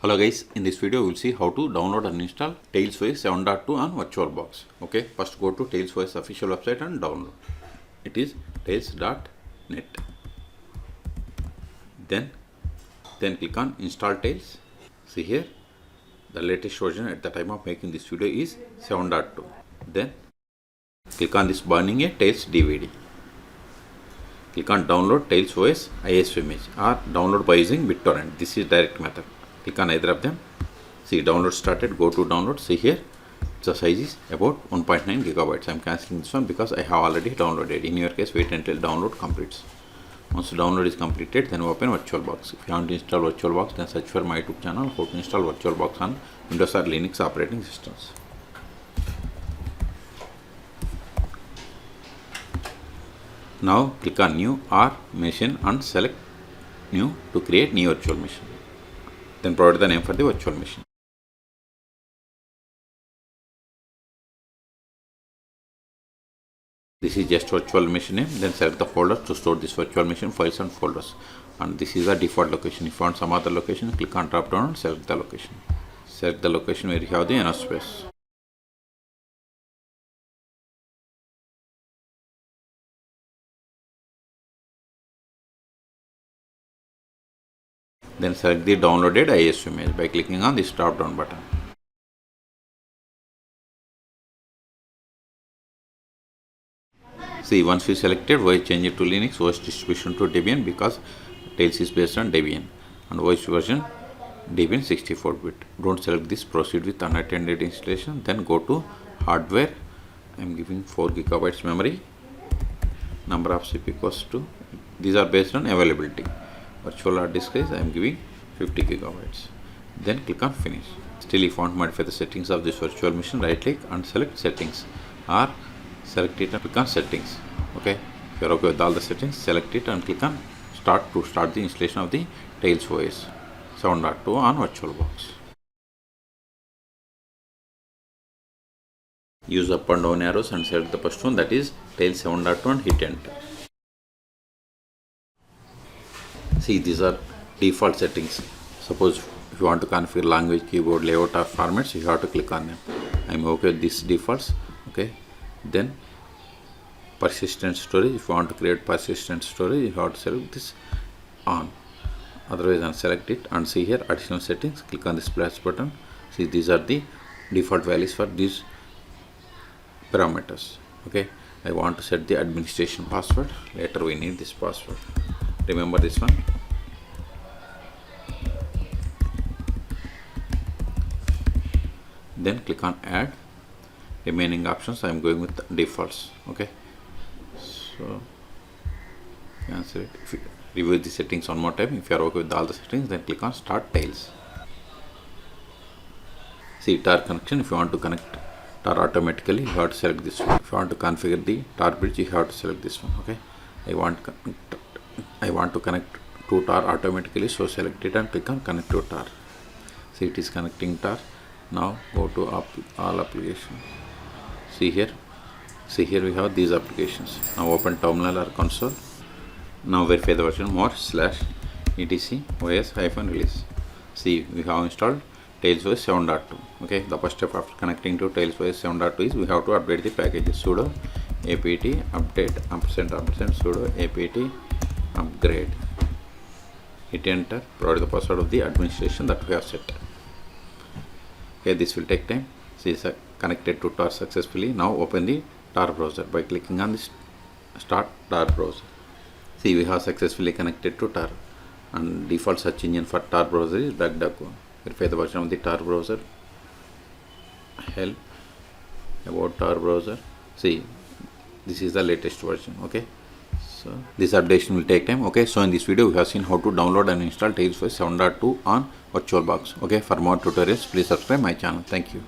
Hello guys, in this video we will see how to download and install TailsOS 7.2 on VirtualBox. Okay, first go to TailsOS official website and download. It is tails.net. Then click on install Tails. See here, the latest version at the time of making this video is 7.2. Then click on this burning a Tails DVD. Click on download TailsOS ISO image or download by using BitTorrent. This is direct method. Click on either of them. See, download started. Go to download. See here, the size is about 1.9 gigabytes. I am cancelling this one because I have already downloaded. In your case, wait until download completes. Once the download is completed, then open VirtualBox. If you want to install VirtualBox, then search for my YouTube channel how to install VirtualBox on Windows or Linux operating systems. Now click on new or machine and select new to create new virtual machine. Then provide the name for the virtual machine. This is just virtual machine name. Then select the folder to store this virtual machine files and folders. And this is the default location. If you want some other location, click on drop down and select the location. Select the location where you have the enough space. Then select the downloaded ISO image by clicking on this drop down button. See, once we selected, why change it to Linux, OS distribution to Debian because Tails is based on Debian and OS version Debian 64-bit. Don't select this, proceed with unattended installation. Then go to hardware. I am giving 4 gigabytes memory. Number of CPU equals to, these are based on availability. Virtual hard disk size I am giving 50 gigabytes. Then click on finish. Still, if you want to modify the settings of this virtual machine, right click and select settings or select it and click on settings. Okay, if you are okay with all the settings, select it and click on start to start the installation of the TailsOS 7.2 on VirtualBox. Use up and down arrows and select the first one, that is Tails 7.2, and hit enter. See, these are default settings. Suppose if you want to configure language, keyboard, layout or formats, you have to click on them. I am okay with these defaults. Okay, then persistent storage. If you want to create persistent storage, you have to select this on. Otherwise, unselect it and see here additional settings. Click on this plus button. See, these are the default values for these parameters. Okay, I want to set the administration password. Later we need this password. Remember this one. Then click on add. Remaining options I am going with defaults. Okay, so cancel it. If you review the settings one more time, if you are okay with all the settings, then click on start Tails. See, tar connection. If you want to connect tar automatically, you have to select this one. If you want to configure the tar bridge, you have to select this one. Okay, I want to connect to tar automatically, so select it and click on connect to tar. See, it is connecting tar. Now go to all applications. See here we have these applications. Now open terminal or console. Now verify the version more /etc os-release. See, we have installed TailsOS 7.2. Okay, the first step after connecting to TailsOS 7.2 is we have to update the packages. Sudo apt update && sudo apt upgrade. Hit enter. Provide the password of the administration that we have set. Okay, this will take time. See, it's connected to tar successfully. Now open the tar browser by clicking on this start tar browser. See, we have successfully connected to tar and default search engine for tar browser is DuckDuckGo. Verify the version of the tar browser. Help about tar browser. See, this is the latest version. Okay, so this updation will take time. Okay, so in this video we have seen how to download and install TailsOS 7.2 on VirtualBox. Okay, for more tutorials please subscribe my channel. Thank you.